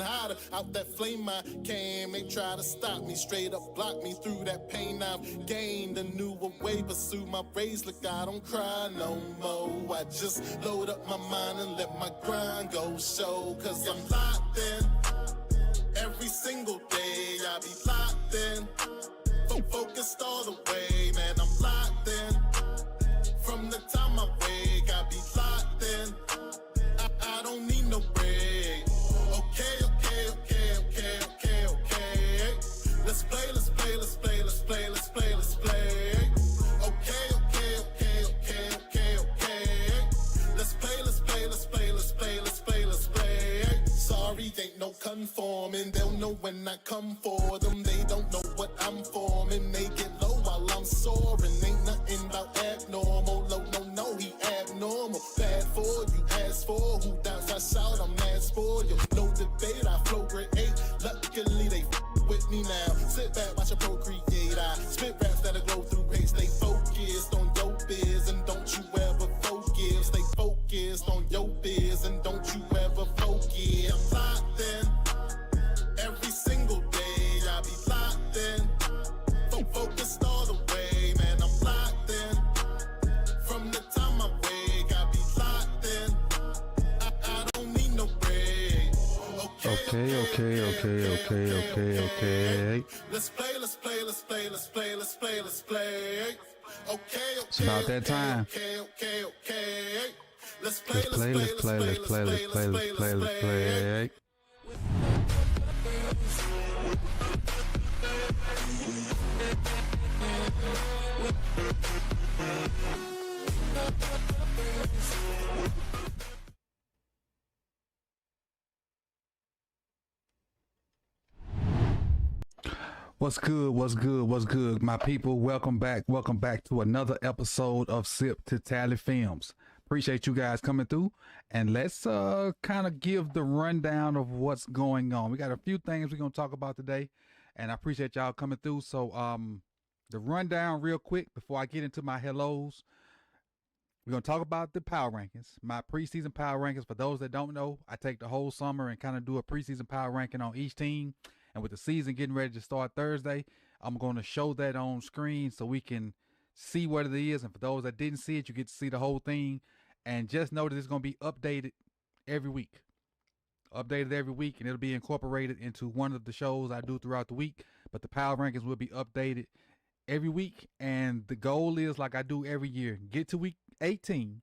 hotter. Out that flame I came, they try to stop me, straight up block me through that pain. I've gained a newer way, pursue my race. Look, I don't cry no more. I just load up my mind and let my grind go show. Cause I'm locked in every single day. I be locked in, focused all the way, man. I'm locked in from the time I wake. I be locked in. I don't need no break. Okay. Let's play. Okay. Let's play. Sorry, ain't no conforming. They'll know when I come for them. They don't know what I'm forming. They get low while I'm soaring. Ain't nothing about abnormal. No, he abnormal. Bad for you, ask for who doubts I shout. I'm asked for you. No debate, I flow grade 8. Luckily they with me now. Sit back, watch a procreate. I spit raps that'll glow through hate. Stay focused on your biz and don't you ever focus. Stay focused on your biz and don't you ever focus. I'm locked in every single day. I be locked in, focused all the way, man. I'm locked in from the time I wake. I be locked in. I don't need no break. Okay. Let's play. Okay. It's about that time. Okay. Let's play. What's good, my people? Welcome back to another episode of Sip to Tally Films. Appreciate you guys coming through, and let's kind of give the rundown of what's going on. We got a few things we're gonna talk about today, and I appreciate y'all coming through. So the rundown real quick before I get into my hellos. We're gonna talk about the power rankings, my preseason power rankings. For those that don't know, I take the whole summer and kind of do a preseason power ranking on each team. And with the season getting ready to start Thursday, I'm going to show that on screen so we can see what it is. And for those that didn't see it, you get to see the whole thing. And just know that it's going to be updated every week. And it'll be incorporated into one of the shows I do throughout the week. But the power rankings will be updated every week. And the goal is, like I do every year, get to week 18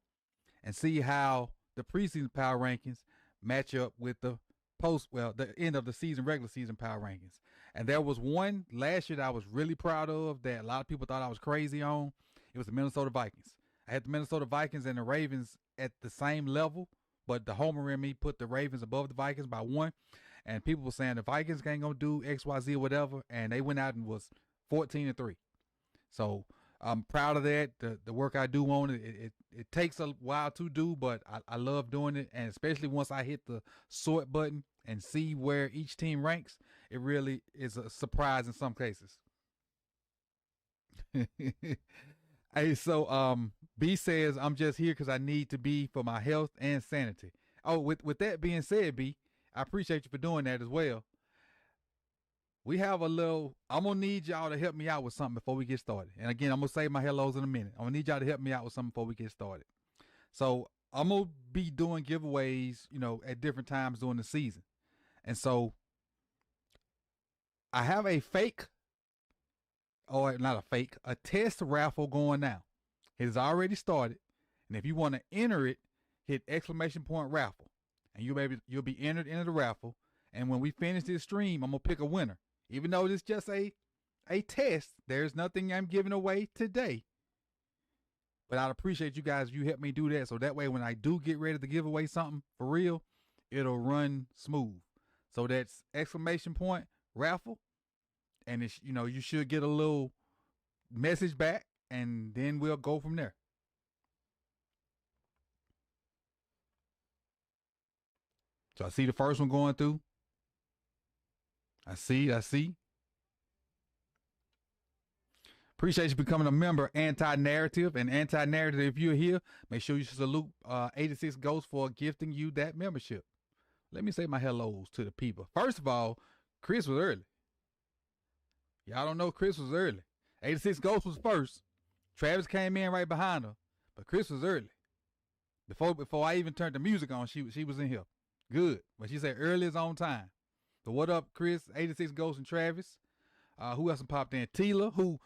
and see how the preseason power rankings match up with the the end of the season, regular season power rankings. And there was one last year that I was really proud of that a lot of people thought I was crazy on. It was the Minnesota Vikings. I had the Minnesota Vikings and the Ravens at the same level, but the homer in me put the Ravens above the Vikings by 1. And people were saying the Vikings ain't gonna do X, Y, Z or whatever, and they went out and was 14-3. So I'm proud of that. The work I do on it, it takes a while to do, but I love doing it. And especially once I hit the sort button and see where each team ranks, it really is a surprise in some cases. Hey, so B says, I'm just here because I need to be for my health and sanity. Oh, with that being said, B, I appreciate you for doing that as well. We have I'm going to need y'all to help me out with something before we get started. And again, I'm going to say my hellos in a minute. I'm going to need y'all to help me out with something before we get started. So I'm going to be doing giveaways, at different times during the season. And so I have a test raffle going now. It has already started. And if you want to enter it, hit ! raffle. And you'll be entered into the raffle. And when we finish this stream, I'm going to pick a winner. Even though it's just a test, there's nothing I'm giving away today. But I'd appreciate you guys if you help me do that. So that way, when I do get ready to give away something for real, it'll run smooth. So that's ! raffle. And it's, you should get a little message back, and then we'll go from there. So I see the first one going through. I see. Appreciate you becoming a member, Anti-Narrative. And Anti-Narrative, if you're here, make sure you salute 86 Ghosts for gifting you that membership. let me say my hellos to the people. First of all, Chris was early. Y'all don't know Chris was early. 86 Ghost was first. Travis came in right behind her, but Chris was early. Before I even turned the music on, she was in here. Good. But she said early is on time. So what up, Chris, 86 Ghost, and Travis? Who else popped in? Tila,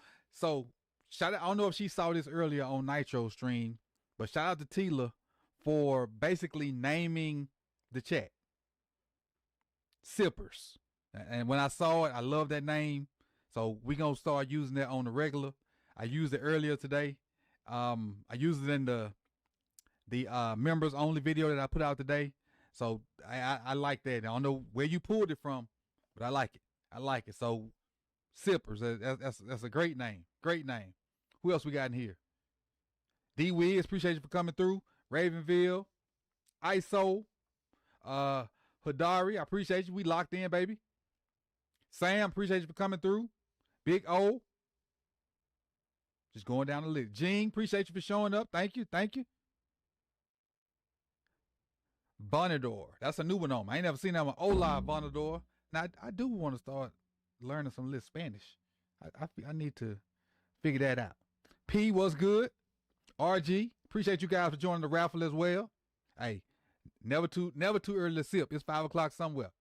shout out, I don't know if she saw this earlier on Nitro stream, but shout out to Tila for basically naming the chat. Sippers. And when I saw it, I love that name. So we're going to start using that on the regular. I used it earlier today. I used it in the members only video that I put out today. So I like that. I don't know where you pulled it from, but I like it. I like it. So Sippers, that's a great name. Great name. Who else we got in here? D Wiz, appreciate you for coming through. Ravenville, ISO, Hadari, I appreciate you. We locked in, baby. Sam, appreciate you for coming through. Big O. Just going down the list. Gene, appreciate you for showing up. Thank you. Thank you. Bonador. That's a new one on me. I ain't never seen that one. Hola, Bonador. Now, I do want to start learning some little Spanish. I need to figure that out. P, what's good? RG, appreciate you guys for joining the raffle as well. Hey, never too early to sip. It's 5 o'clock somewhere.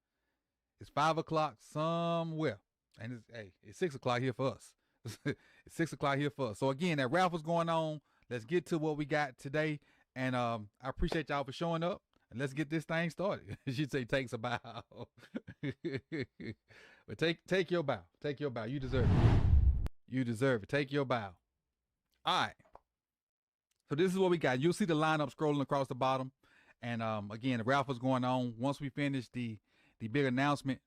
It's 5 o'clock somewhere. And it's 6 o'clock here for us. It's 6 o'clock here for us. So again, that raffle's going on. Let's get to what we got today. And I appreciate y'all for showing up. And let's get this thing started. She'd say takes a bow. But take your bow. Take your bow. You deserve it. You deserve it. Take your bow. All right. So this is what we got. You'll see the lineup scrolling across the bottom. And again, the raffle's going on. Once we finish the big announcement.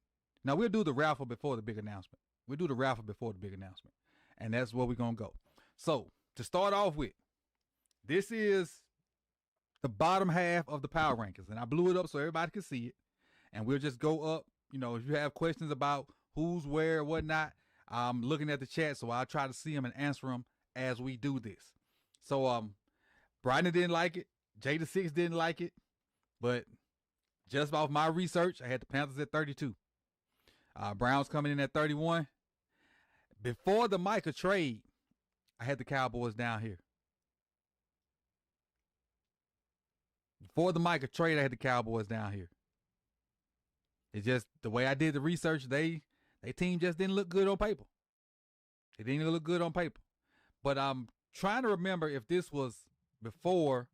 Now we'll do the raffle before the big announcement. We'll do the raffle before the big announcement. And that's where we're going to go. So to start off with, this is the bottom half of the power rankings. And I blew it up so everybody can see it. And we'll just go up. You know, if you have questions about who's where, whatnot, I'm looking at the chat. So I'll try to see them and answer them as we do this. So Brian didn't like it. Jada6 didn't like it. But just off my research, I had the Panthers at 32. Browns coming in at 31. Before the Micah trade, I had the Cowboys down here. Before the Micah trade, I had the Cowboys down here. It's just the way I did the research, they team just didn't look good on paper. It didn't look good on paper. But I'm trying to remember if this was before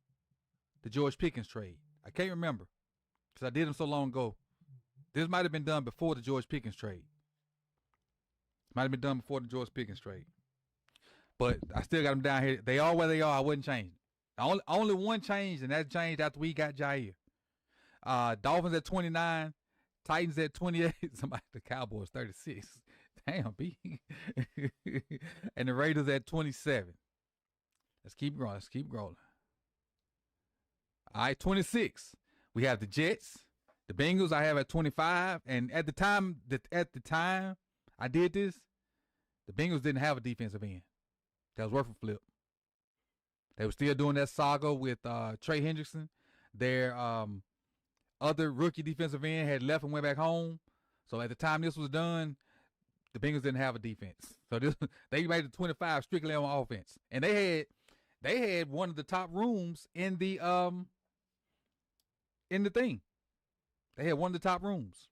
the George Pickens trade. I can't remember because I did them so long ago. This might have been done before the George Pickens trade. Might have been done before the George Pickens trade. But I still got them down here. They are where they are. I wouldn't change it. Only one change, and that changed after we got Jair. Dolphins at 29. Titans at 28. Somebody, the Cowboys 36. Damn, B. And the Raiders at 27. Let's keep growing. Let's keep rolling. All right, 26. We have the Jets. The Bengals I have at 25. And at the time I did this, the Bengals didn't have a defensive end that was worth a flip. They were still doing that saga with Trey Hendrickson. Their other rookie defensive end had left and went back home. So at the time this was done, the Bengals didn't have a defense. So they made it 25 strictly on offense. And they had one of the top rooms in the thing. They had one of the top rooms.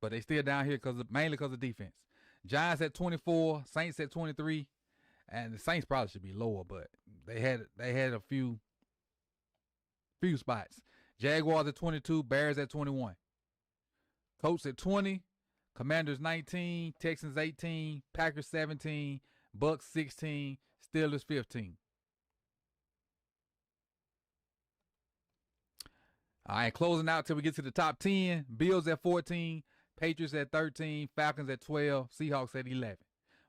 But they still down here mainly because of defense. Giants at 24, Saints at 23. And the Saints probably should be lower, but they had a few spots. Jaguars at 22, Bears at 21. Colts at 20, Commanders 19, Texans 18, Packers 17, Bucks 16, Steelers 15. All right, closing out till we get to the top 10. Bills at 14, Patriots at 13, Falcons at 12, Seahawks at 11.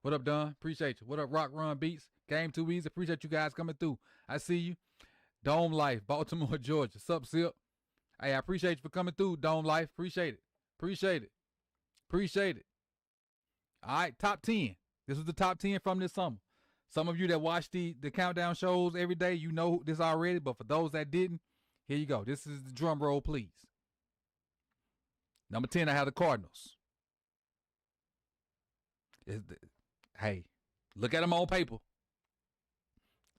What up, Don? Appreciate you. What up, Rock Run Beats? Game Too Easy. Appreciate you guys coming through. I see you. Dome Life, Baltimore, Georgia. Sup, Sip? Hey, I appreciate you for coming through, Dome Life. Appreciate it. Appreciate it. Appreciate it. All right, top 10. This was the top 10 from this summer. Some of you that watch the countdown shows every day, you know this already. But for those that didn't, here you go. This is the drum roll, please. Number 10, I have the Cardinals. Hey, look at them on paper.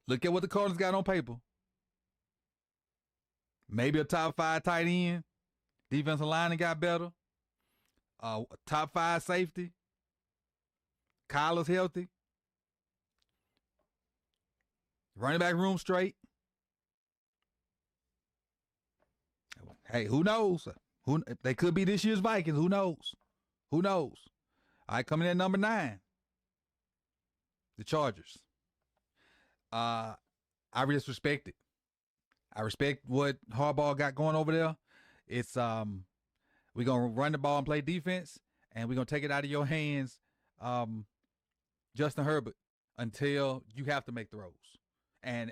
Look at what the Cardinals got on paper. Maybe a top 5 tight end. Defensive line got better. Top 5 safety. Kyler's healthy. Running back room straight. Hey, who knows? They could be this year's Vikings. Who knows? Who knows? All right, coming in at number 9. The Chargers. I just respect it. I respect what Harbaugh got going over there. It's we're gonna run the ball and play defense, and we're gonna take it out of your hands, Justin Herbert, until you have to make throws. And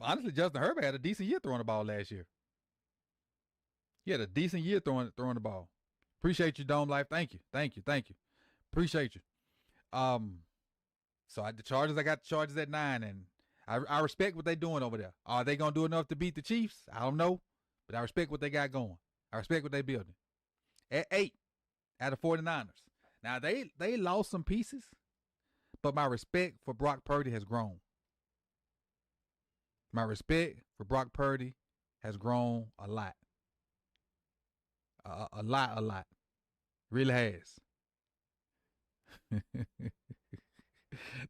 honestly, Justin Herbert had a decent year throwing the ball last year. He had a decent year throwing the ball. Appreciate you, Dome Life. Thank you. Appreciate you. So the Chargers, I got the Chargers at 9, and I respect what they're doing over there. Are they gonna do enough to beat the Chiefs? I don't know, but I respect what they got going. I respect what they're building. At 8, out of 49ers. Now they lost some pieces, but my respect for Brock Purdy has grown. My respect for Brock Purdy has grown a lot. A lot. Really has.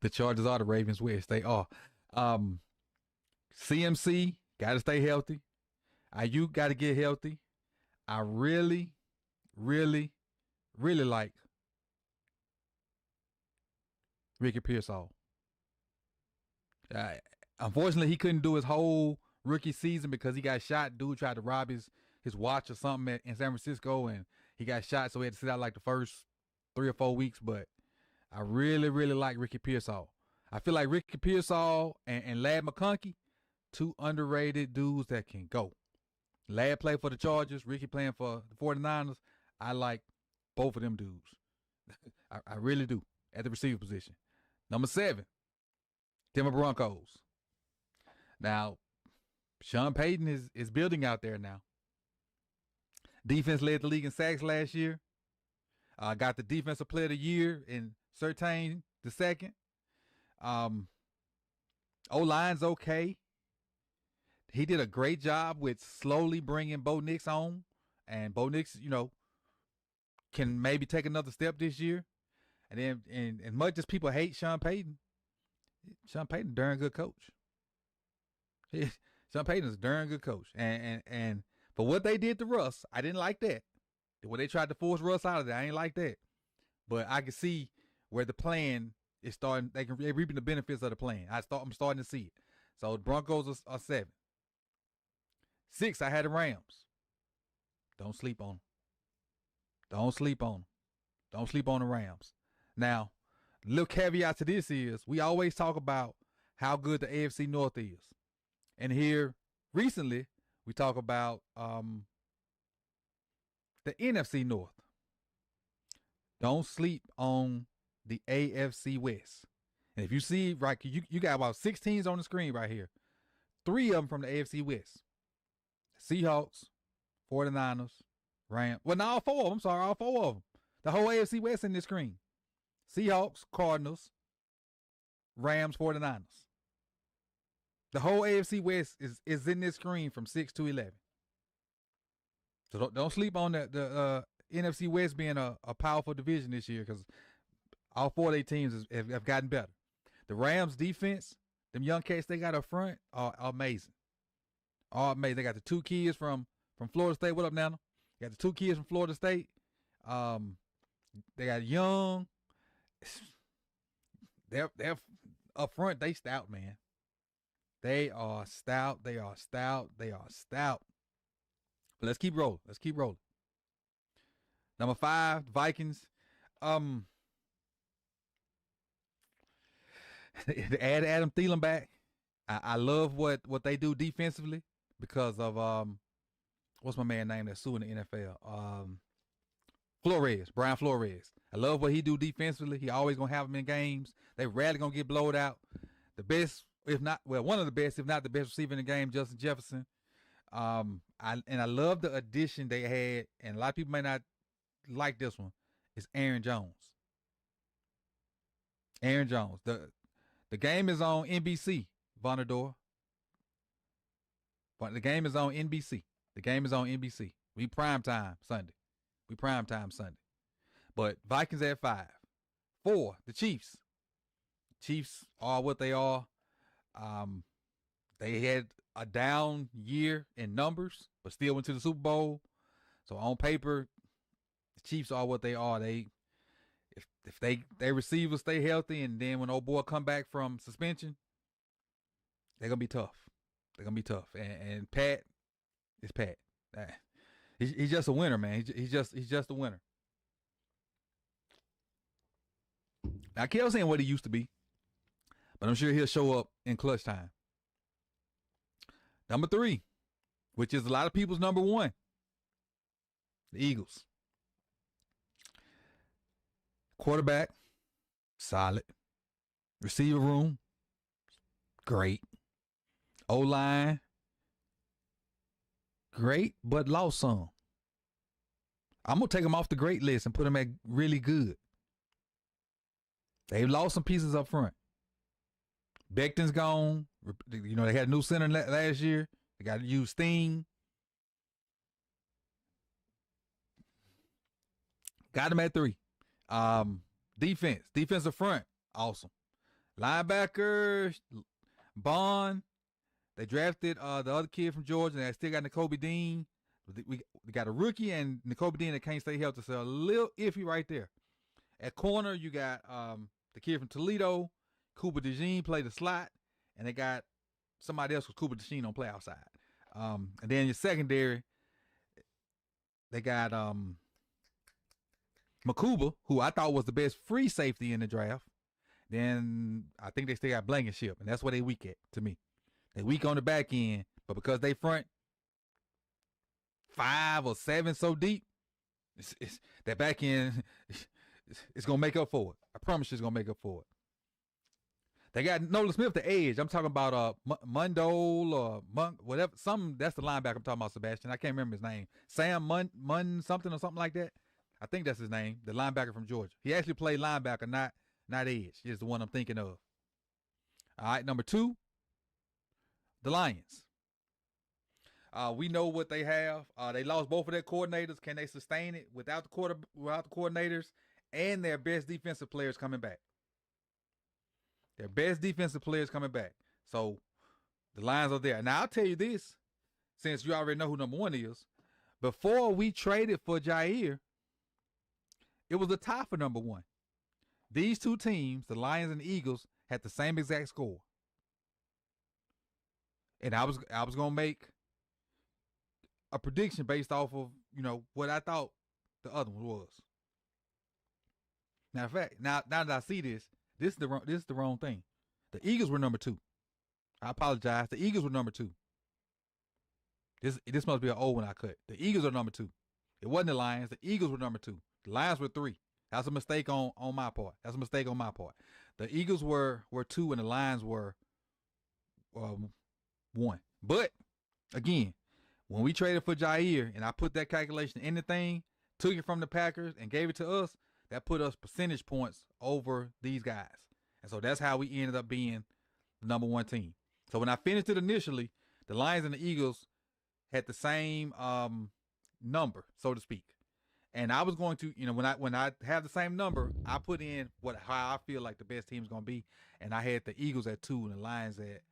The Chargers are the Ravens West. They are. CMC got to stay healthy. Ayuk got to get healthy. I really like Ricky Pearsall. Unfortunately, he couldn't do his whole rookie season because he got shot. Dude tried to rob his watch or something in San Francisco, and he got shot, so he had to sit out like the first 3 or 4 weeks. But I really like Ricky Pearsall. I feel like Ricky Pearsall and Ladd McConkey, 2 underrated dudes that can go. Ladd played for the Chargers, Ricky playing for the 49ers. I like both of them dudes. I really do, at the receiver position. Number 7, Denver Broncos. Now, Sean Payton is building out there now. Defense led the league in sacks last year. Got the Defensive Player of the Year in Surtain II. O-line's okay. He did a great job with slowly bringing Bo Nix on. And Bo Nix, can maybe take another step this year. And then, and as much as people hate Sean Payton a darn good coach. Sean Payton's a darn good coach. And but what they did to Russ, I didn't like that. When they tried to force Russ out of there, I ain't like that. But I can see where the plan is starting. They're reaping the benefits of the plan. I'm starting to see it. So the Broncos are 7. 6, I had the Rams. Don't sleep on them. Don't sleep on the Rams. Now, little caveat to this is we always talk about how good the AFC North is. And here recently we talk about the NFC North. Don't sleep on the AFC West. And if you see, right, you got about 6 teams on the screen right here. 3 of them from the AFC West. Seahawks, 49ers, Rams. Well, not all 4 of them. I'm sorry, all 4 of them. The whole AFC West in this screen. Seahawks, Cardinals, Rams, 49ers. The whole AFC West is in this screen from 6 to 11. So don't sleep on the NFC West being a powerful division this year, because all 4 of their teams have gotten better. The Rams defense, them young cats they got up front are amazing. All amazing. They got the 2 kids from Florida State. What up, Nana? They got the 2 kids from Florida State. They got young. They're up front. They stout, man. They are stout. But let's keep rolling. Number 5, Vikings. Add Adam Thielen back. I love what they do defensively because of what's my man name that's suing the NFL? Brian Flores. I love what he do defensively. He always gonna have them in games. They rarely gonna get blowed out. The best, one of the best, if not the best receiver in the game, Justin Jefferson. I love the addition they had, and a lot of people may not like this one, is Aaron Jones. Aaron Jones. The game is on NBC, Vonador. But the game is on NBC. The game is on NBC. We prime time Sunday. But Vikings at 5. 4, the Chiefs. Chiefs are what they are. They had a down year in numbers, but still went to the Super Bowl. So on paper, the Chiefs are what they are. If they receivers stay healthy, and then when old boy come back from suspension, they're gonna be tough. And Pat is Pat. He's just a winner, man. He's just a winner. Now, I kept saying what he used to be, but I'm sure he'll show up in clutch time. Number 3, which is a lot of people's number 1, the Eagles. Quarterback, solid. Receiver room, great. O-line, great, but lost some. I'm going to take them off the great list and put them at really good. They've lost some pieces up front. Becton's gone. You know, they had a new center last year. They got to use Sting. Got them at 3. Defensive front, awesome. Linebacker, Bond. They drafted the other kid from Georgia, and they still got Nakobe Dean. We got a rookie and Nakobe Dean that can't stay healthy, so a little iffy right there. At corner, you got the kid from Toledo, Cooper DeJean, played the slot, and they got somebody else with Cooper DeJean on play outside. And then your secondary, they got Makuba, who I thought was the best free safety in the draft. Then I think they still got Blankenship, and that's where they weak at to me. They weak on the back end, but because they front 5 or 7 so deep, it's that back end, it's going to make up for it. I promise you it's going to make up for it. They got Nolan Smith, the edge. I'm talking about Mundole or whatever. That's the linebacker I'm talking about, Sebastian. I can't remember his name. Sam Munn something or something like that. I think that's his name, the linebacker from Georgia. He actually played linebacker, not edge. Is the one I'm thinking of. All right, number 2, the Lions. We know what they have. They lost both of their coordinators. Can they sustain it without the coordinators and their best defensive players coming back? So the Lions are there. Now, I'll tell you this, since you already know who number 1 is. Before we traded for Jair, it was a tie for number 1. These two teams, the Lions and the Eagles, had the same exact score. And I was going to make a prediction based off of, what I thought the other one was. Now, in fact, now that I see this is the wrong thing. The Eagles were number 2. I apologize. The Eagles were number 2. This must be an old one I cut. The Eagles are number 2. It wasn't the Lions. The Eagles were number 2. The Lions were 3. That's a mistake on my part. The Eagles were 2 and the Lions were 1. But again, when we traded for Jair and I put that calculation in the thing, took it from the Packers and gave it to us, that put us percentage points over these guys. And so that's how we ended up being the number 1 team. So when I finished it initially, the Lions and the Eagles had the same number, so to speak. And I was going to, when I have the same number, I put in how I feel like the best team is going to be. And I had the Eagles at 2 and the Lions at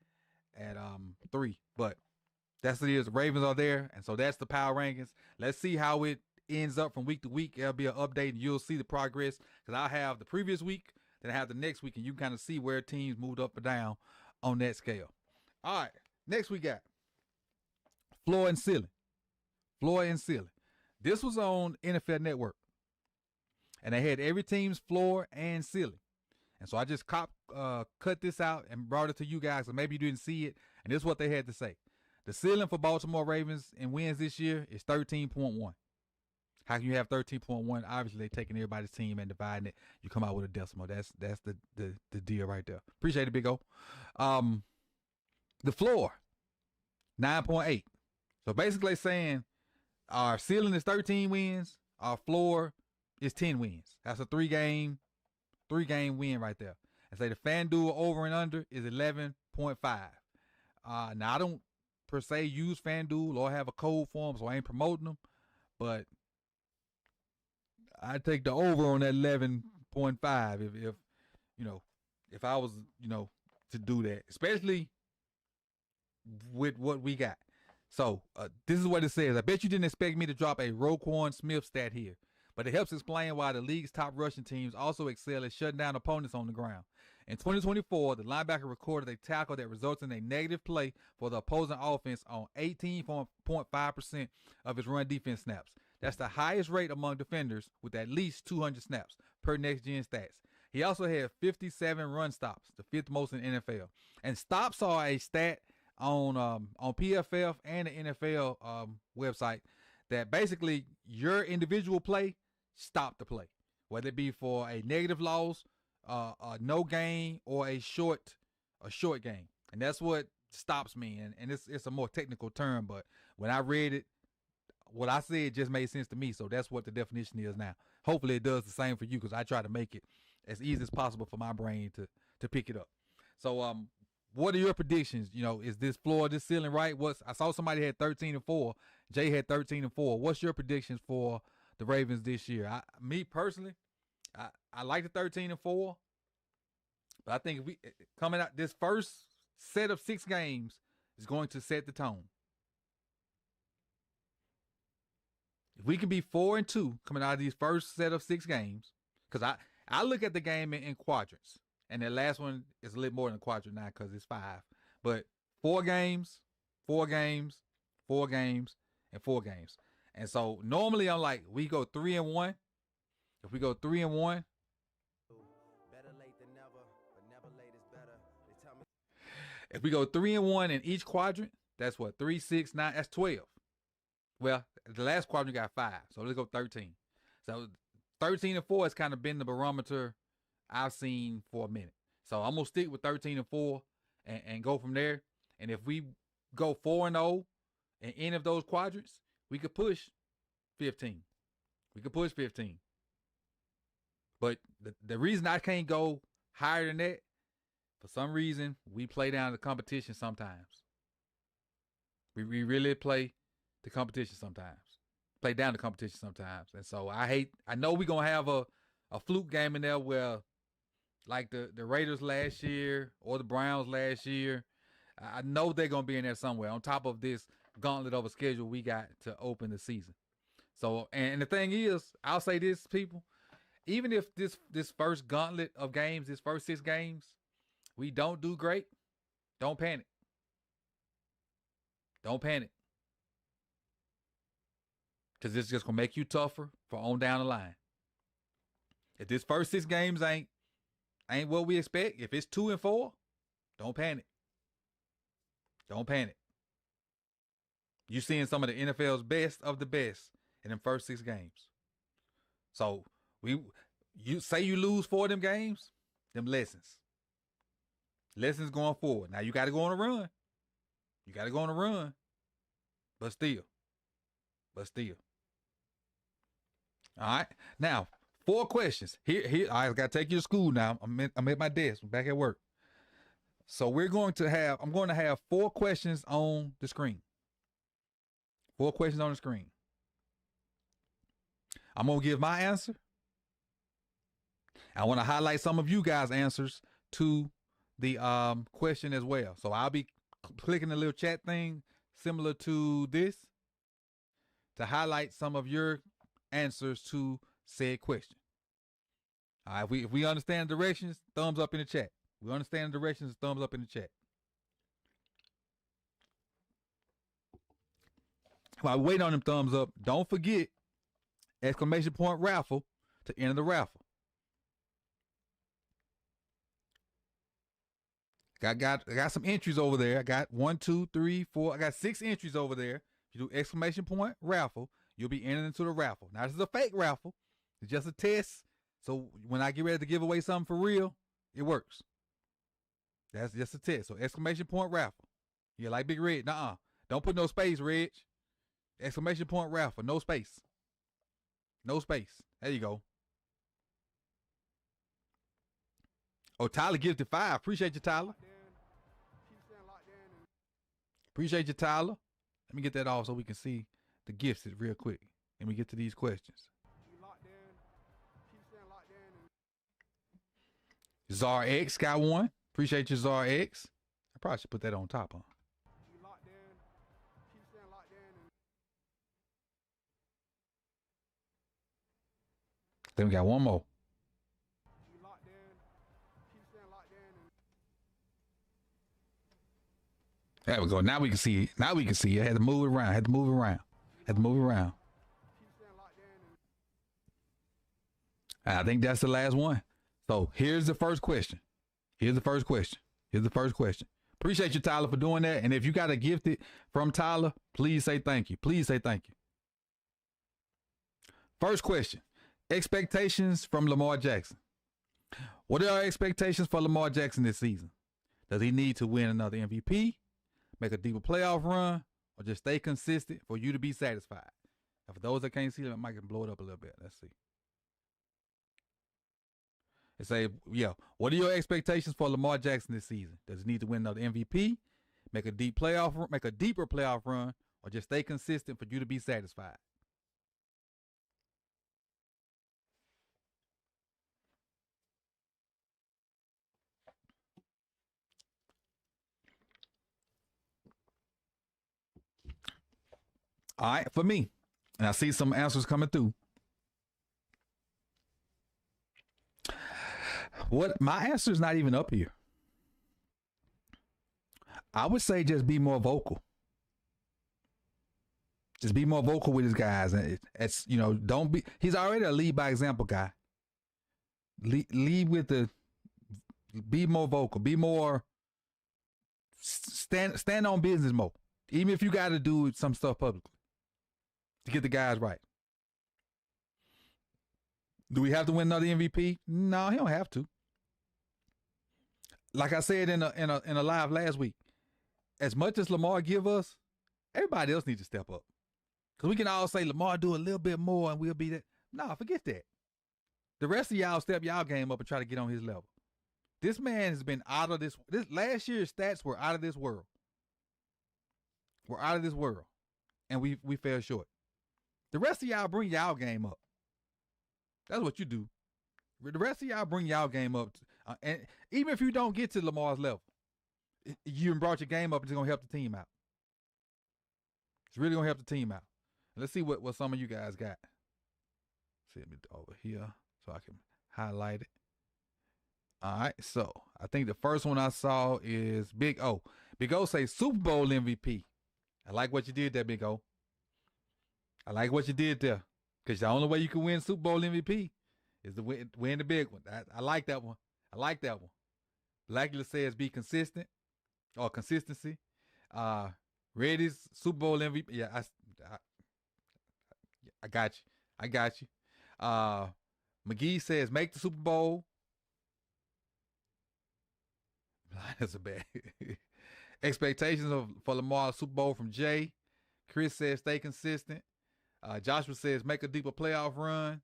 3. But that's what it is. The Ravens are there. And so that's the power rankings. Let's see how it ends up from week to week. It'll be an update and you'll see the progress. Because I'll have the previous week, then I have the next week, and you can kind of see where teams moved up or down on that scale. All right. Next we got floor and ceiling. This was on NFL Network. And they had every team's floor and ceiling. And so I just cut this out and brought it to you guys. So maybe you didn't see it. And this is what they had to say. The ceiling for Baltimore Ravens in wins this year is 13.1. How can you have 13.1? Obviously, they're taking everybody's team and dividing it. You come out with a decimal. That's the deal right there. Appreciate it, Big O. The floor, 9.8. So basically saying our ceiling is 13 wins. Our floor is 10 wins. That's a three-game win right there. And say the FanDuel over and under is 11.5. Now, I don't per se use FanDuel or have a code for them, so I ain't promoting them. But I take the over on that 11.5 if I was, to do that, especially with what we got. So this is what it says. I bet you didn't expect me to drop a Roquan Smith stat here, but it helps explain why the league's top rushing teams also excel at shutting down opponents on the ground. In 2024, the linebacker recorded a tackle that results in a negative play for the opposing offense on 18.5% of his run defense snaps. That's the highest rate among defenders with at least 200 snaps per Next Gen Stats. He also had 57 run stops, the fifth most in the NFL. And stops are a stat on PFF and the NFL website that basically your individual play stopped the play, whether it be for a negative loss, a no gain, or a short gain. And that's what stops mean. And it's a more technical term, but when I read it, what I said just made sense to me. So that's what the definition is now. Hopefully it does the same for you, because I try to make it as easy as possible for my brain to pick it up. So what are your predictions? Is this floor, this ceiling right? I saw somebody had 13-4. Jay had 13-4. What's your predictions for the Ravens this year? Me personally, I like the 13-4, but I think if we coming out this first set of 6 games is going to set the tone. If we can be 4-2 coming out of these first set of 6 games, because I look at the game in quadrants, and the last one is a little more than a quadrant now because it's 5. But 4 games, 4 games, 4 games, and 4 games. And so normally I'm like, we go 3-1. If we go 3-1, better late than never, but never late is better. They tell me. If we go 3-1 in each quadrant, that's what, 3, 6, 9, that's 12. Well, the last quadrant got 5, so let's go 13. So 13-4 has kind of been the barometer I've seen for a minute. So I'm gonna stick with 13-4 and go from there. And if we go 4-0 in any of those quadrants, we could push 15. We could push 15. But the reason I can't go higher than that, for some reason, we play down the competition sometimes. We really play the competition sometimes. Play down the competition sometimes. And so I know we're going to have a fluke game in there where, like the Raiders last year or the Browns last year, I know they're going to be in there somewhere on top of this gauntlet of a schedule we got to open the season. So, and the thing is, I'll say this, people, even if this first gauntlet of games, this first 6 games, we don't do great, don't panic. Don't panic. Because it's just going to make you tougher for on down the line. If this first 6 games ain't what we expect, if it's 2-4, don't panic. Don't panic. You're seeing some of the NFL's best of the best in them first 6 games. So you say you lose 4 of them games, them lessons. Lessons going forward. Now you got to go on a run. You got to go on a run. But still. All right. Now, 4 questions. Here. I got to take you to school now. I'm at my desk. I'm back at work. So I'm going to have 4 questions on the screen. 4 questions on the screen. I'm going to give my answer. I want to highlight some of you guys' answers to the question as well. So I'll be clicking the little chat thing similar to this to highlight some of your answers to said question. All right, if we understand the directions, thumbs up in the chat. We understand the directions, thumbs up in the chat. While we're waiting on them thumbs up, don't forget exclamation point raffle to enter the raffle. I got some entries over there. I got 1, 2, 3, 4. I got 6 entries over there. If you do exclamation point raffle, you'll be entered into the raffle. Now, this is a fake raffle. It's just a test. So when I get ready to give away something for real, it works. That's just a test. So exclamation point raffle. Yeah, like Big Red. Nuh-uh. Don't put no space, Reg. Exclamation point raffle. No space. No space. There you go. Oh, Tyler gifted 5. Appreciate you, Tyler. Appreciate you, Tyler. Let me get that off so we can see the gifts real quick. And we get to these questions. Zar X got one. Appreciate you, Zar X. I probably should put that on top, huh? Then we got one more. There we go. Now we can see it. Now we can see it. I had to move it around. Had to move it around. I think that's the last one. So here's the first question. Appreciate you, Tyler, for doing that. And if you got a gifted from Tyler, please say thank you. First question. Expectations from Lamar Jackson. What are our expectations for Lamar Jackson this season? Does he need to win another MVP, make a deeper playoff run, or just stay consistent for you to be satisfied? Now, for those that can't see it, I might blow it up a little bit. Let's see. It say, what are your expectations for Lamar Jackson this season? Does he need to win another MVP, make a deeper playoff run, or just stay consistent for you to be satisfied? All right, for me, and I see some answers coming through. What my answer is not even up here. I would say just be more vocal. Just be more vocal with his guys. And it's don't be. He's already a lead by example guy. Lead with the. Be more vocal. Be more. Stand on business more. Even if you got to do some stuff publicly to get the guys right. Do we have to win another MVP? No, he don't have to. Like I said in a live last week, as much as Lamar give us, everybody else needs to step up. Because we can all say Lamar do a little bit more and we'll be that. No, forget that. The rest of y'all step y'all game up and try to get on his level. This man has been out of this last year's stats were out of this world. We're out of this world. And we fell short. The rest of y'all bring y'all game up. That's what you do. The rest of y'all bring y'all game up. And even if you don't get to Lamar's level, you brought your game up, it's going to help the team out. It's really going to help the team out. Let's see what some of you guys got. See it over here so I can highlight it. All right, so I think the first one I saw is Big O. Big O say Super Bowl MVP. I like what you did there, Big O. I like what you did there. Because the only way you can win Super Bowl MVP is to win the big one. I like that one. Blackula says be consistent or consistency. Reddy's Super Bowl MVP. Yeah, I got you. McGee says make the Super Bowl. That's a bad. Expectations for Lamar Super Bowl from Jay. Chris says stay consistent. Joshua says make a deeper playoff run.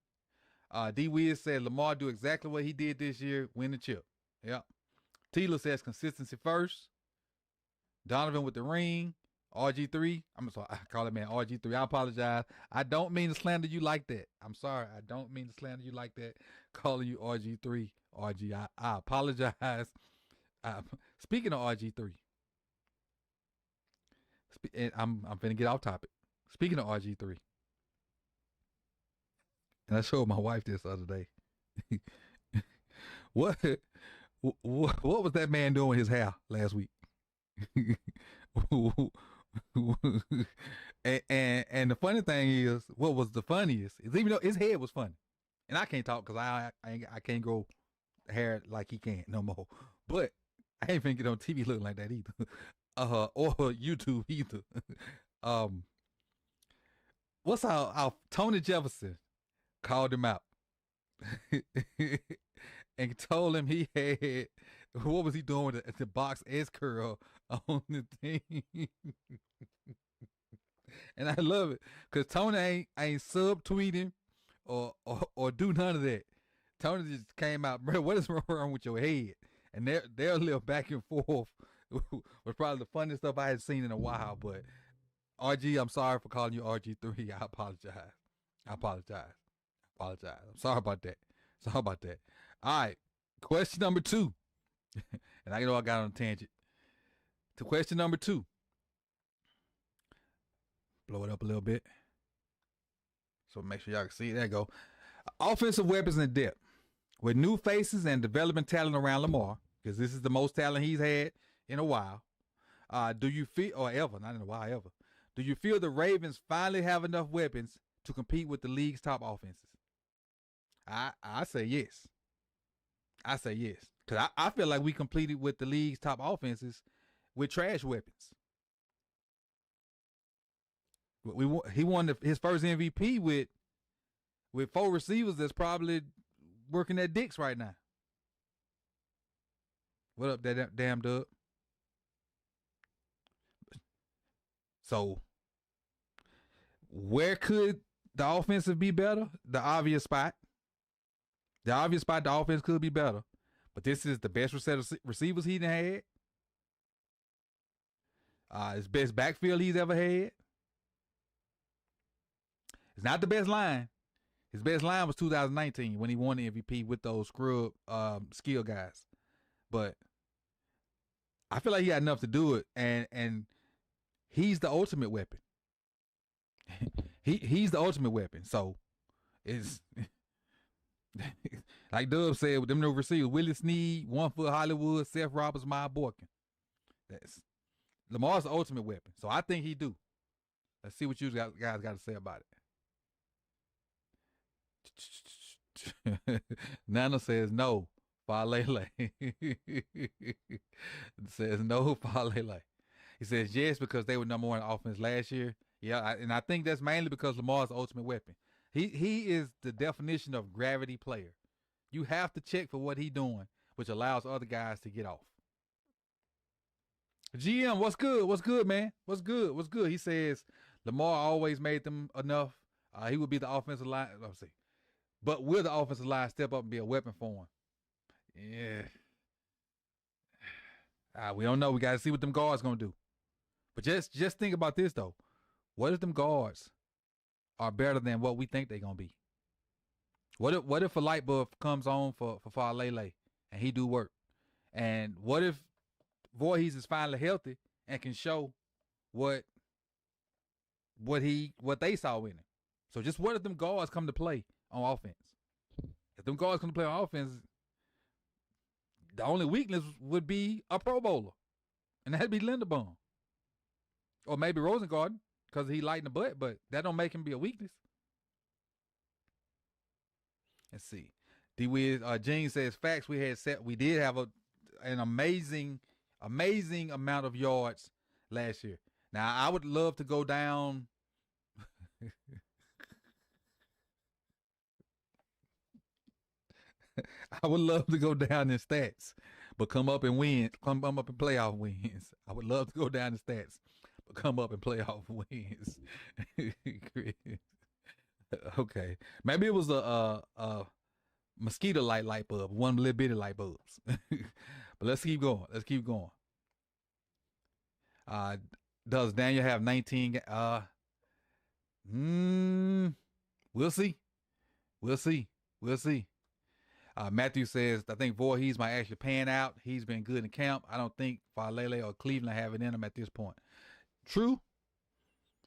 D Wiz said Lamar do exactly what he did this year, win the chip. Yep. Tila says consistency first. Donovan with the ring. RG3. I'm sorry, I call it man RG3. I apologize. I don't mean to slander you like that. I'm sorry. I don't mean to slander you like that. Calling you RG3. RG. I apologize. Speaking of RG3. I'm finna get off topic. Speaking of RG3. And I showed my wife this the other day. What was that man doing with his hair last week? and the funny thing is, what was the funniest is even though his head was funny, and I can't talk because I can't grow hair like he can no more. But I ain't finna get on TV looking like that either, or YouTube either. What's our Tony Jefferson called him out and told him he had, what was he doing with the box S curl on the thing? And I love it because Tony ain't subtweeting or do none of that. Tony just came out, bro. What is wrong with your head? And they'll live back and forth was probably the funniest stuff I had seen in a while. But RG, I'm sorry for calling you RG3. I apologize. I'm sorry about that. All right. Question number 2. And I know I got on a tangent. To question number 2. Blow it up a little bit. So make sure y'all can see it. There you go. Offensive weapons and depth. With new faces and development talent around Lamar, because this is the most talent he's had in a while. Do you feel, or ever, not in a while, ever. Do you feel the Ravens finally have enough weapons to compete with the league's top offenses? I say yes. Because I feel like we competed with the league's top offenses with trash weapons. He won his first MVP with 4 receivers that's probably working at dicks right now. What up, that damn Dub? So, where could the offensive be better? The obvious spot. The offense could be better. But this is the best receivers he's had. His best backfield he's ever had. It's not the best line. His best line was 2019 when he won the MVP with those scrub skill guys. But I feel like he had enough to do it, and he's the ultimate weapon. He's the ultimate weapon. So it's like Dub said with them new receivers: Willie Snead, 1 Foot Hollywood, Seth Roberts, Miles Boykin. That's Lamar's the ultimate weapon. So I think he do. Let's see what you guys got to say about it. Nana says no. Falele. Says no. Falele. He says yes because they were number 1 in offense last year. Yeah, and I think that's mainly because Lamar's the ultimate weapon. He is the definition of gravity player. You have to check for what he's doing, which allows other guys to get off. GM, what's good? What's good, man? What's good? He says Lamar always made them enough. He would be the offensive line. Let's see. But will the offensive line step up and be a weapon for him? Yeah. We don't know. We got to see what them guards going to do. But just think about this, though. What if them guards are better than what we think they're going to be? What if a light bulb comes on for Falele and he do work? And what if Voorhees is finally healthy and can show what they saw in him? So just what if them guards come to play on offense? If them guards come to play on offense, the only weakness would be a Pro Bowler, and that'd be Linderbaum. Or maybe Rosengarten, because he light in the butt, but that don't make him be a weakness. Let's see. D-Wiz, Gene says, facts, we did have an amazing amount of yards last year. Now, I would love to go down. I would love to go down in stats, but come up in playoff wins. I would love to go down in stats, but come up in playoff wins. Okay. Maybe it was a mosquito light bulb, one little bitty light bulbs. But let's keep going. Does Daniel have 19? We'll see. Matthew says, I think Voorhees might actually pan out. He's been good in camp. I don't think Falele or Cleveland have it in him at this point. True.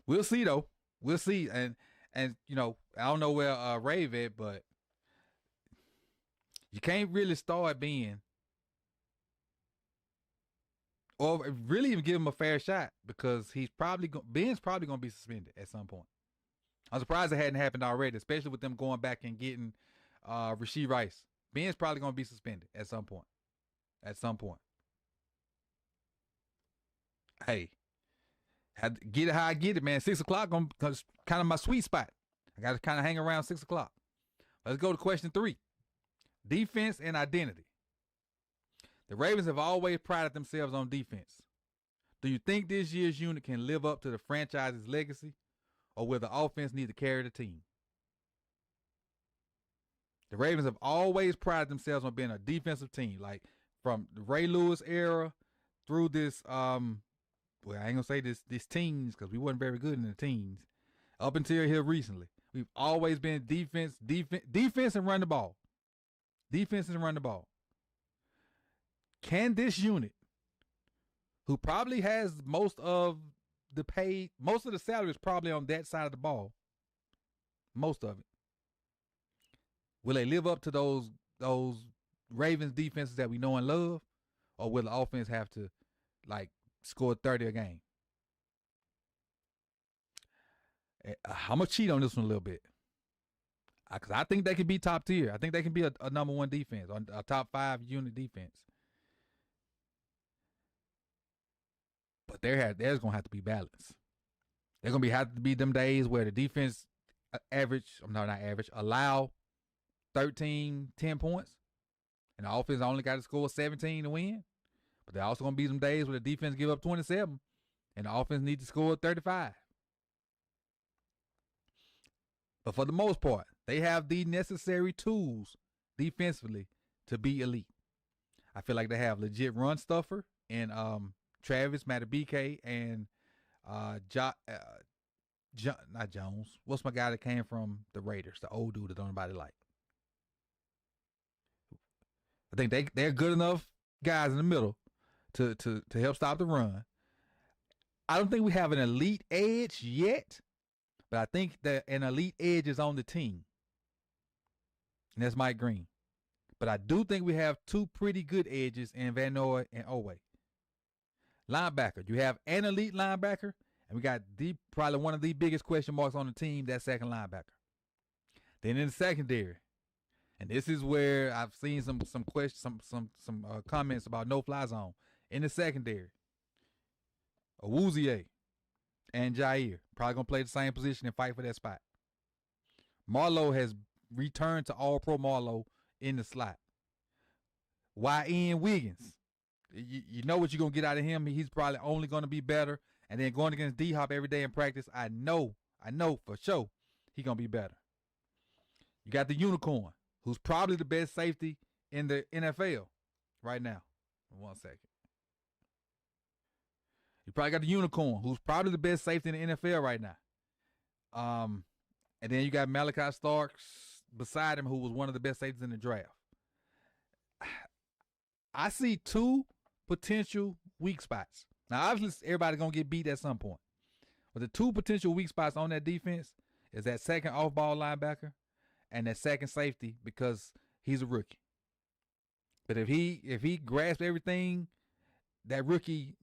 We'll see, though. We'll see. And you know, I don't know where Rave at, but you can't really start being, or really even give him a fair shot, because Ben's probably going to be suspended at some point. I'm surprised it hadn't happened already, especially with them going back and getting Rashee Rice. Ben's probably going to be suspended at some point. Hey, get it how I get it, man. 6 o'clock is kind of my sweet spot. I got to kind of hang around 6 o'clock. Let's go to question 3. Defense and identity. The Ravens have always prided themselves on defense. Do you think this year's unit can live up to the franchise's legacy, or will the offense need to carry the team? The Ravens have always prided themselves on being a defensive team, like from the Ray Lewis era through this. Well, I ain't gonna say this teens because we wasn't very good in the teens up until here recently. We've always been defense, and run the ball. Defense and run the ball. Can this unit, who probably has most of the salaries probably on that side of the ball, most of it, will they live up to those Ravens defenses that we know and love, or will the offense have to like score 30 a game? I'm gonna cheat on this one a little bit, because I think they can be top tier. I think they can be a number one defense, or a top 5 unit defense. But there's gonna have to be balance. There's gonna have to be them days where the defense allow 10 points, and the offense only got to score 17 to win. But there also gonna be some days where the defense give up 27, and the offense needs to score 35. But for the most part, they have the necessary tools defensively to be elite. I feel like they have legit run stuffer and Travis Matabike and not Jones. What's my guy that came from the Raiders? The old dude that don't nobody like. I think they're good enough guys in the middle to help stop the run. I don't think we have an elite edge yet, but I think that an elite edge is on the team, and that's Mike Green. But I do think we have 2 pretty good edges in Van Noy and Oway. Linebacker, you have an elite linebacker, and we got probably one of the biggest question marks on the team, that second linebacker. Then in the secondary, and this is where I've seen some questions, some comments about no-fly zone. In the secondary, Awuzie and Jair probably gonna play the same position and fight for that spot. Marlowe has returned to All-Pro Marlowe in the slot. YN Wiggins, you know what you're going to get out of him. He's probably only going to be better. And then going against D-Hop every day in practice, I know for sure he's going to be better. You got the Unicorn, who's probably the best safety in the NFL right now. 1 second. You probably got the Unicorn, who's probably the best safety in the NFL right now. And then you got Malachi Starks beside him, who was one of the best safeties in the draft. I see 2 potential weak spots. Now, obviously, everybody's going to get beat at some point. But the 2 potential weak spots on that defense is that second off-ball linebacker and that second safety, because he's a rookie. But if he grasps everything, that rookie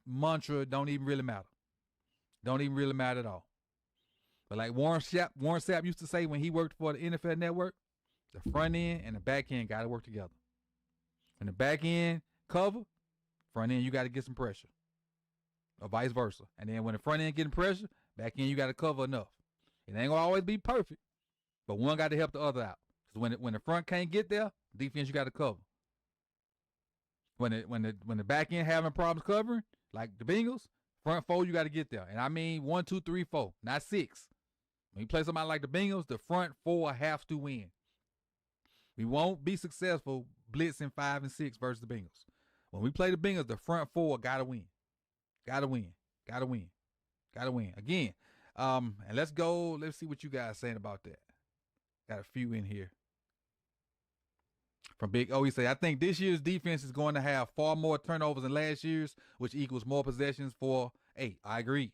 mantra don't even really matter. Don't even really matter at all. But like Warren Sapp used to say when he worked for the NFL Network, the front end and the back end got to work together. When the back end cover, front end you got to get some pressure, or vice versa. And then when the front end getting pressure, back end you got to cover enough. It ain't gonna always be perfect, but one got to help the other out. Because when the front can't get there, defense you got to cover. When the back end having problems covering, like the Bengals, front 4 you got to get there. And I mean 1, 2, 3, 4, not 6. When you play somebody like the Bengals, the front 4 have to win. We won't be successful blitzing 5 and 6 versus the Bengals. When we play the Bengals, the front 4 gotta win. Gotta win. Again. And let's go. Let's see what you guys saying about that. Got a few in here. From Big O, he say, I think this year's defense is going to have far more turnovers than last year's, which equals more possessions for 8. I agree.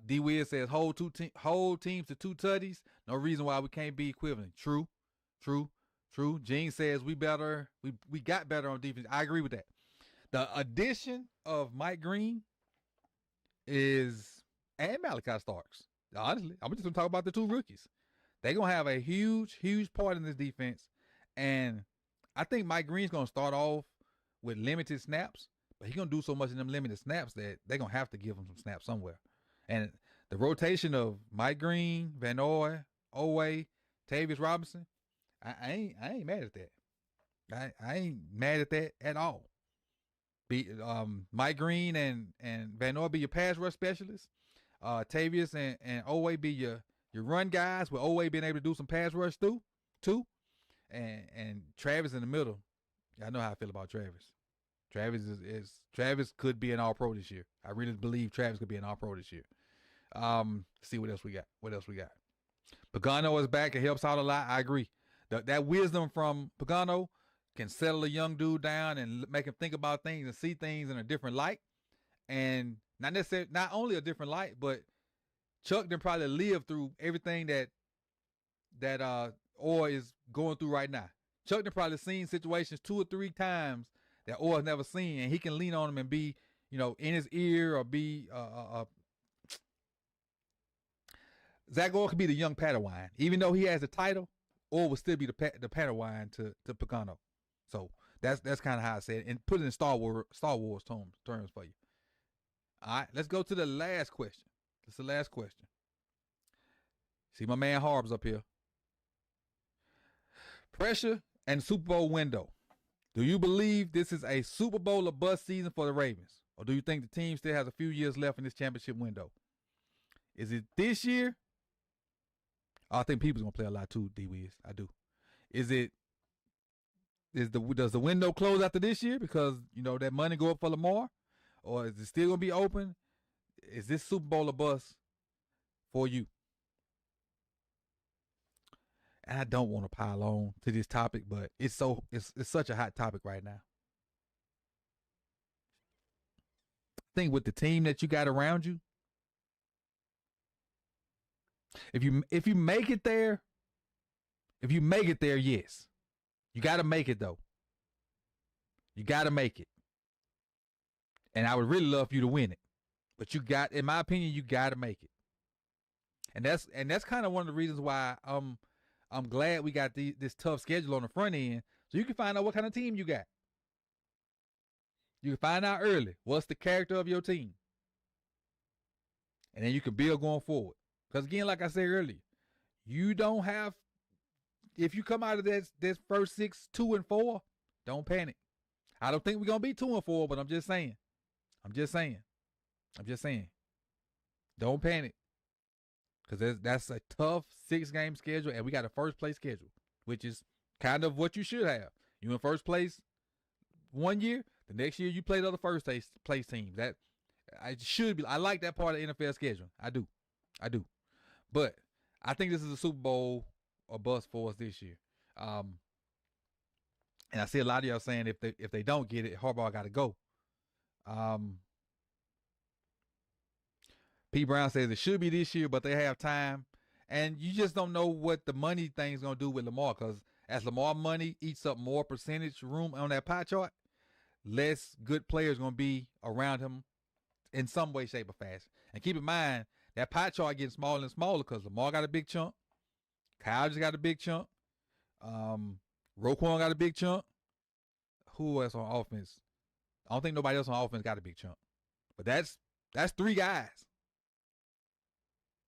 D Wiz says hold teams to 2 tutties. No reason why we can't be equivalent. True. Gene says we got better on defense. I agree with that. The addition of Mike Green and Malachi Starks. Honestly, I'm just gonna talk about the 2 rookies. They're gonna have a huge part in this defense. And I think Mike Green's gonna start off with limited snaps, but he's gonna do so much in them limited snaps that they're gonna have to give him some snaps somewhere. And the rotation of Mike Green, Van Noy, Oway, Tavius Robinson, I ain't mad at that. I ain't mad at that at all. Mike Green and Van Noy be your pass rush specialists. Tavius and Oway be your your run guys with Oway being able to do some pass rush too, and Travis in the middle. I know how I feel about Travis. Travis could be an All-Pro this year. I really believe Travis could be an All-Pro this year. See what else we got. Pagano is back. It helps out a lot. I agree. That wisdom from Pagano can settle a young dude down and make him think about things and see things in a different light. And not only a different light, but Chuck done probably lived through everything that Orr is going through right now. Chuck done probably seen situations 2 or 3 times that Orr has never seen, and he can lean on him and be, in his ear or be Zach Orr could be the young Padawan. Even though he has the title, Orr will still be the Padawan to Pagano. So that's kind of how I say it, and put it in Star Wars terms for you. All right, let's go to the last question. That's the last question. See my man Harbs up here. Pressure and Super Bowl window. Do you believe this is a Super Bowl or bust season for the Ravens? Or do you think the team still has a few years left in this championship window? Is it this year? I think people's going to play a lot too, D-Wiz. I do. Does the window close after this year because, that money go up for Lamar? Or is it still going to be open? Is this Super Bowl or bust for you? And I don't want to pile on to this topic, but it's such a hot topic right now. I think with the team that you got around you, if you make it there, yes. You got to make it though. You got to make it. And I would really love for you to win it. But in my opinion, you got to make it. And that's kind of one of the reasons why I'm glad we got this tough schedule on the front end, so you can find out what kind of team you got. You can find out early what's the character of your team. And then you can build going forward. Because again, like I said earlier, you don't have, if you come out of this first 6, 2-4, don't panic. I don't think we're going to be 2-4, but I'm just saying. Don't panic. Because that's a tough 6-game schedule, and we got a first place schedule, which is kind of what you should have. You in first place one year, the next year you play the other first place teams. That I should be. I like that part of the NFL schedule. I do. But I think this is a Super Bowl or bust for us this year. And I see a lot of y'all saying if they don't get it, Harbaugh got to go. P. Brown says it should be this year, but they have time. And you just don't know what the money thing's going to do with Lamar, because as Lamar money eats up more percentage room on that pie chart, less good players going to be around him in some way, shape, or fashion. And keep in mind, that pie chart getting smaller and smaller because Lamar got a big chunk. Kyle just got a big chunk. Roquan got a big chunk. Who else on offense? I don't think nobody else on offense got a big chunk. But that's 3 guys.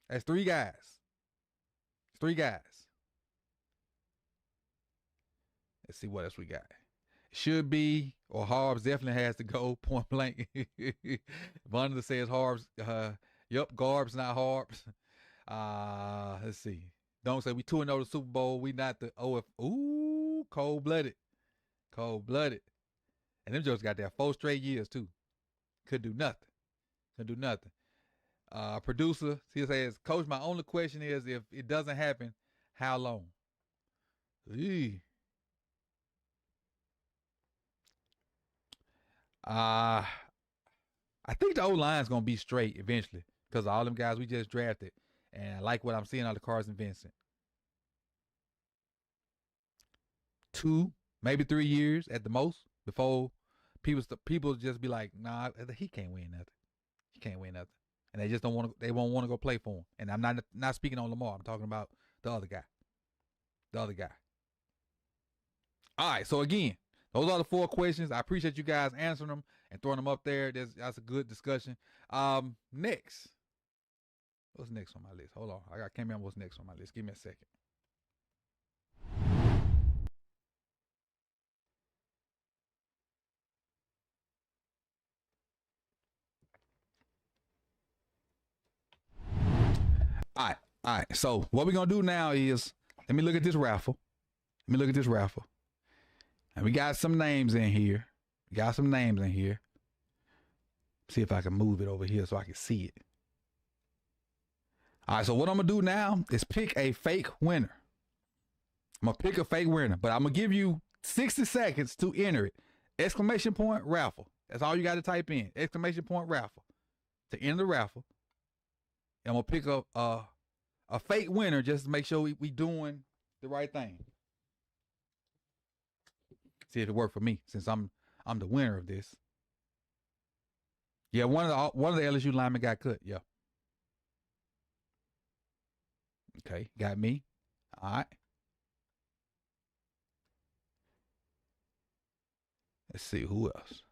That's 3 guys. 3 guys. Let's see what else we got. Should be, or Harbs definitely has to go, point blank. Vonda says Harbs. Yep, Garbs, not Harbs. Let's see. Don't say we 2-0 the Super Bowl. We not the OF. Ooh, cold-blooded. And them jokes got there 4 straight years, too. Couldn't do nothing. Producer, he says, Coach, my only question is if it doesn't happen, how long? Eee. I think the O-line's going to be straight eventually because of all them guys we just drafted. And I like what I'm seeing out of Carson Vincent. 2, maybe 3 years at the most before people just be like, nah, he can't win nothing. And they just won't want to go play for him. And I'm not speaking on Lamar. I'm talking about the other guy. All right. So again, those are the 4 questions. I appreciate you guys answering them and throwing them up there. That's a good discussion. Next. What's next on my list? Hold on. I can't remember what's next on my list. Give me a second. All right. All right. So what we're gonna do now is let me look at this raffle. And we got some names in here. See if I can move it over here so I can see it. All right, so what I'm gonna do now is pick a fake winner. I'm gonna pick a fake winner, but I'm gonna give you 60 seconds to enter it. Exclamation point raffle. That's all you got to type in. Exclamation point raffle to enter the raffle. And I'm gonna pick up a fake winner just to make sure we doing the right thing. See if it worked for me since I'm the winner of this. Yeah, one of the LSU linemen got cut. Yeah. Okay, got me. All right. Let's see who else.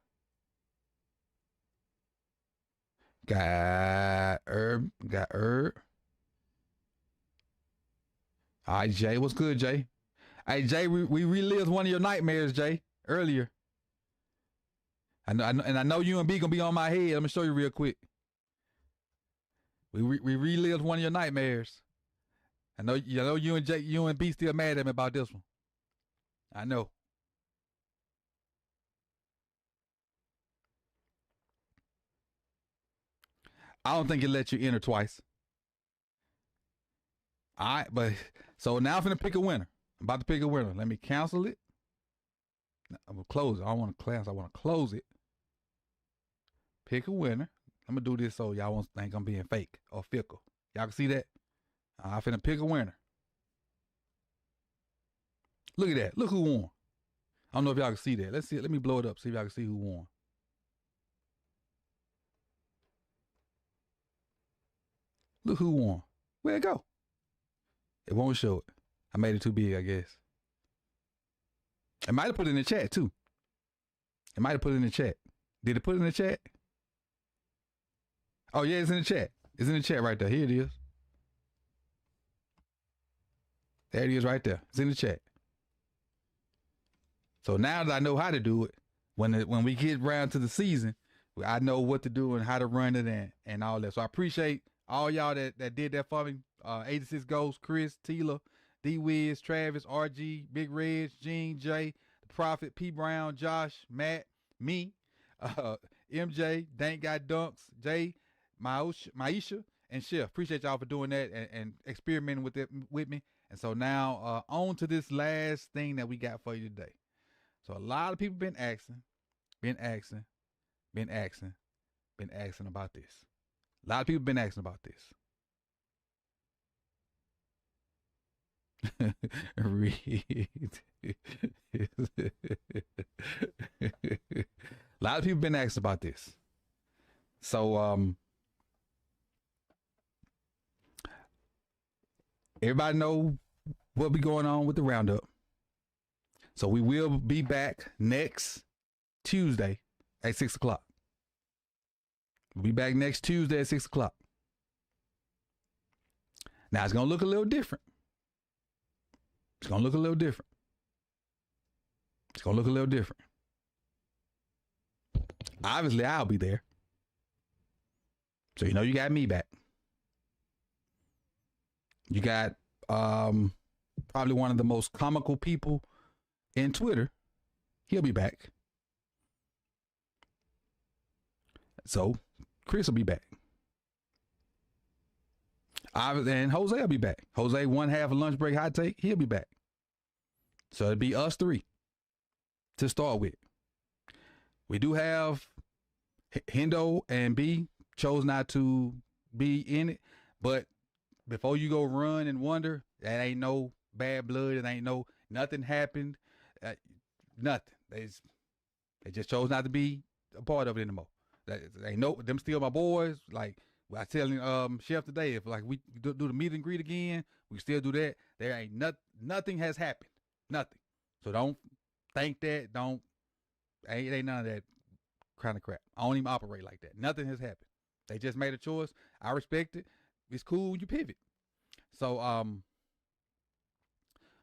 Got Herb. All right, Jay. What's good, Jay? Hey, Jay, we relived one of your nightmares, Jay, earlier. I know you and B gonna be on my head. I'm gonna show you real quick. We relived one of your nightmares. I know you and B still mad at me about this one. I know. I don't think it let you enter twice. All right, but so now I'm gonna pick a winner. I'm about to pick a winner. Let me cancel it. I'm gonna close it. I don't want to cancel. I want to close it. Pick a winner. I'm gonna do this so y'all won't think I'm being fake or fickle. Y'all can see that? I'm finna pick a winner. Look at that. Look who won. I don't know if y'all can see that. Let's see. Let me blow it up. See if y'all can see who won. Look who won. Where'd it go? It won't show it. I made it too big, I guess. It might have put it in the chat too. It might have put it in the chat. Did it put it in the chat? Oh yeah, it's in the chat. It's in the chat right there. Here it is. There it is right there. It's in the chat. So now that I know how to do it, when we get around to the season, I know what to do and how to run it and all that. So I appreciate all y'all that did that for me. 86 Ghosts, Chris, Tila, D-Wiz, Travis, RG, Big Reg, Gene, Jay, The Prophet, P. Brown, Josh, Matt, me, MJ, Dank Got Dunks, Jay, Maisha, and Chef. Appreciate y'all for doing that and experimenting with it with me. And so now on to this last thing that we got for you today. So a lot of people been asking about this. A lot of people been asking about this. Read. A lot of people been asking about this. So everybody know what be going on with the roundup. So we will be back next Tuesday at 6 o'clock. We'll be back next Tuesday at 6 o'clock. Now it's gonna look a little different. Obviously, I'll be there. So you know you got me back. You got probably one of the most comical people in Twitter. He'll be back. So Chris will be back. And Jose will be back. Jose, one half a lunch break hot take, he'll be back. So it'll be us three to start with. We do have Hendo and B chose not to be in it, but before you go run and wonder, that ain't no bad blood. It ain't nothing happened. Nothing. They just chose not to be a part of it anymore. They know them still my boys. Like I telling Chef today, if like we do the meet and greet again, we still do that. There ain't nothing has happened. Nothing. So don't think that. It ain't none of that kind of crap. I don't even operate like that. Nothing has happened. They just made a choice. I respect it. It's cool. You pivot. So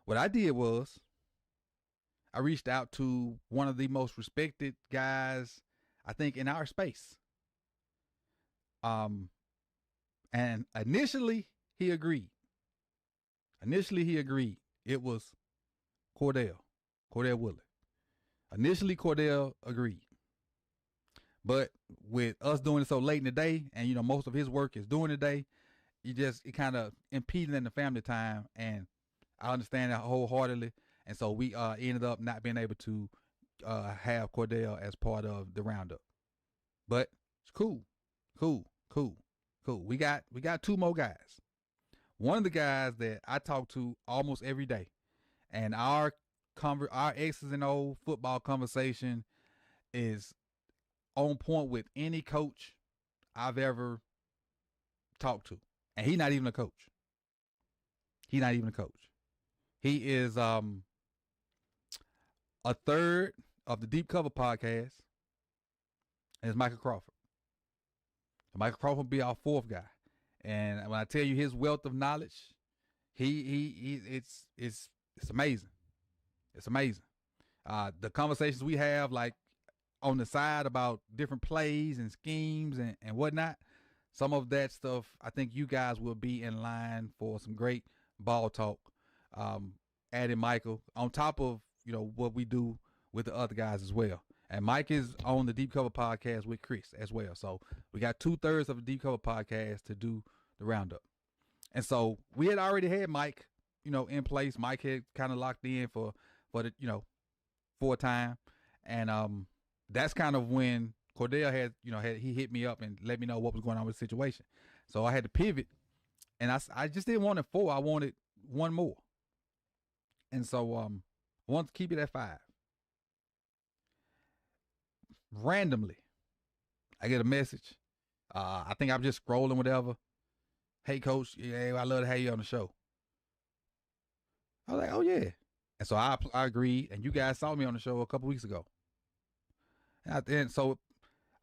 what I did was I reached out to one of the most respected guys, I think, in our space. And initially he agreed. Initially, he agreed. It was Cordell Woodley. Initially, Cordell agreed. But with us doing it so late in the day, and most of his work is during the day, it kind of impeded in the family time, and I understand that wholeheartedly. And so we ended up not being able to have Cordell as part of the roundup. But it's cool. We got 2 more guys. One of the guys that I talk to almost every day, and our X's and O football conversation is on point with any coach I've ever talked to. And he's not even a coach. He is a third of the Deep Cover podcast, and it's Michael Crawford. Michael Crawford will be our 4th guy. And when I tell you his wealth of knowledge, it's amazing. It's amazing. The conversations we have, like on the side about different plays and schemes and whatnot, some of that stuff, I think you guys will be in line for some great ball talk. Adding Michael on top of, what we do with the other guys as well. And Mike is on the Deep Cover podcast with Chris as well. So we got 2/3 of the Deep Cover podcast to do the roundup. And so we had already had Mike, in place. Mike had kind of locked in for the, for a time. And that's kind of when Cordell he hit me up and let me know what was going on with the situation. So I had to pivot, and I just didn't want 4. I wanted 1 more. And so I wanted to keep it at 5. Randomly, I get a message. I think I'm just scrolling, whatever. Hey, coach, yeah, I love to have you on the show. I was like, oh, yeah. And so I agreed, and you guys saw me on the show a couple weeks ago. And so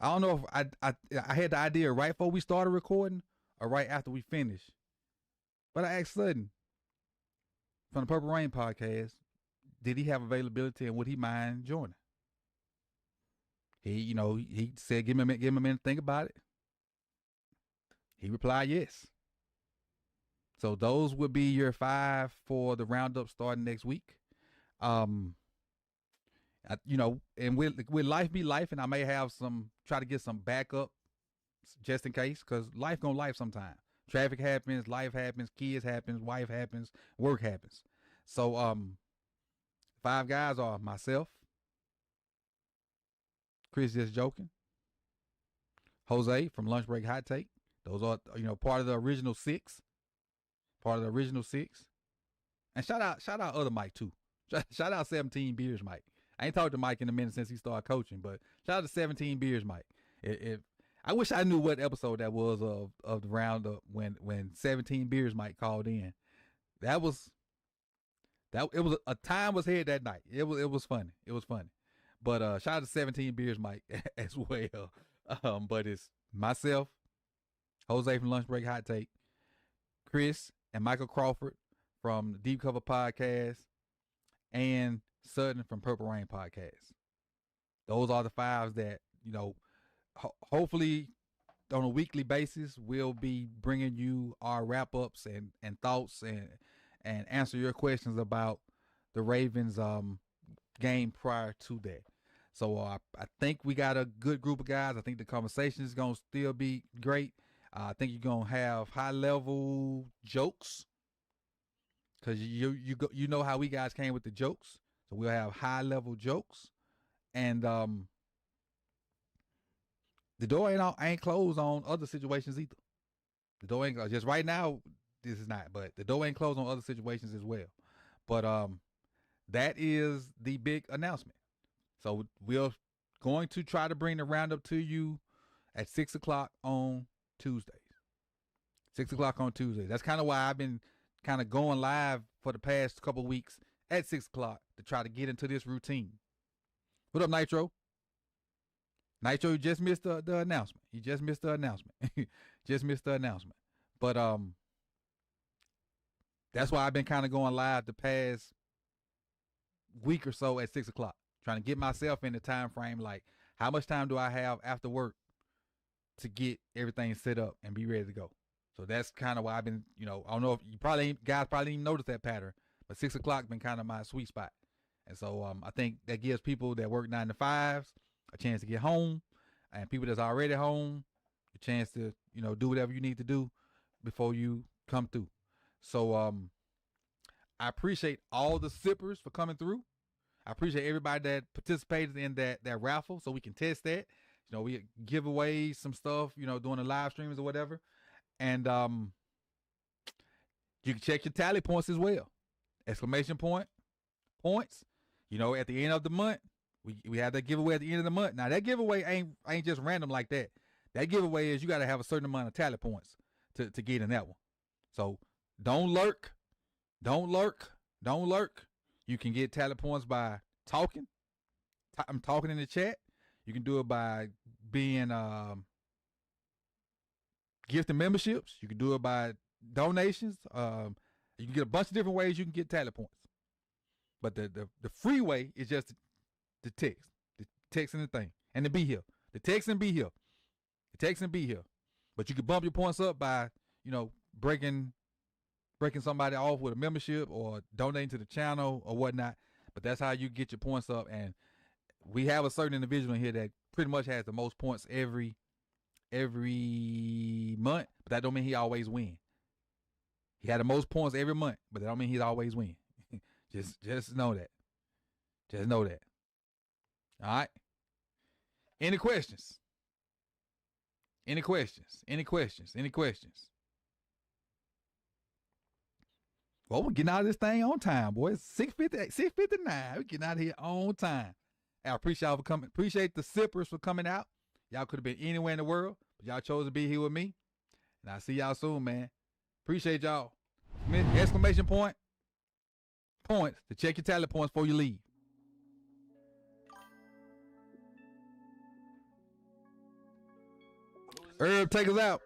I don't know if I had the idea right before we started recording or right after we finished. But I asked Sutton from the Purple Rain podcast, did he have availability and would he mind joining? He said, give him a minute to think about it. He replied, yes. So those would be your 5 for the roundup starting next week. And with life be life, and I may have try to get some backup just in case, because life gonna life sometime. Traffic happens, life happens, kids happens, wife happens, work happens. So 5 guys are myself, Chris Just Joking, Jose from Lunch Break Hot Take. Those are part of the original 6. And shout out other Mike too. Shout out 17 Beers Mike. I ain't talked to Mike in a minute since he started coaching, but shout out to 17 Beers Mike. I wish I knew what episode that was of the roundup when 17 Beers Mike called in. It was a time was had that night. It was funny. But shout out to 17 Beers Mike as well. But it's myself, Jose from Lunch Break Hot Take, Chris and Michael Crawford from the Deep Cover Podcast, and Sutton from Purple Rain Podcast. Those are the 5s that, hopefully on a weekly basis, we'll be bringing you our wrap-ups and thoughts and answer your questions about the Ravens game prior to that. So I think we got a good group of guys. I think the conversation is going to still be great. I think you're going to have high-level jokes because you know how we guys came with the jokes. So we'll have high-level jokes. And the door ain't closed on other situations either. The door ain't just right now. This is not, but the door ain't closed on other situations as well. But that is the big announcement. So we're going to try to bring the roundup to you at 6:00 on Tuesdays. 6:00 on Tuesdays. That's kind of why I've been kind of going live for the past couple of weeks at 6:00 to try to get into this routine. What up, Nitro? Nitro, you just missed the announcement. You just missed the announcement. But that's why I've been kind of going live the past week or so at 6:00, trying to get myself in the time frame. Like, how much time do I have after work to get everything set up and be ready to go? So that's kind of why I've been, I don't know if you guys probably didn't notice that pattern, but 6 o'clock been kind of my sweet spot. And so I think that gives people that work 9 to 5s a chance to get home, and people that's already home a chance to, do whatever you need to do before you come through. So I appreciate all the sippers for coming through. I appreciate everybody that participated in that raffle so we can test that. We give away some stuff, doing the live streams or whatever. And you can check your tally points as well. Exclamation point, points. At the end of the month, we have that giveaway at the end of the month. Now that giveaway ain't just random like that. That giveaway is you got to have a certain amount of tally points to get in that one. So don't lurk. You can get tally points by talking. I'm talking in the chat. You can do it by being gifting memberships. You can do it by donations. You can get a bunch of different ways you can get tally points. But the free way is just the text and the thing, and to be here. The text and be here. But you can bump your points up by breaking somebody off with a membership or donating to the channel or whatnot. But that's how you get your points up. And we have a certain individual in here that pretty much has the most points every month, but that don't mean he always win. He had the most points every month, but that don't mean he's always win. Just know that. Just know that. All right. Any questions? Any questions? Well, we're getting out of this thing on time, boys. 6:59. We're getting out of here on time. I appreciate y'all for coming. Appreciate the sippers for coming out. Y'all could have been anywhere in the world, but y'all chose to be here with me. And I'll see y'all soon, man. Appreciate y'all. Exclamation point. Points to check your tally points before you leave. Herb, take us out.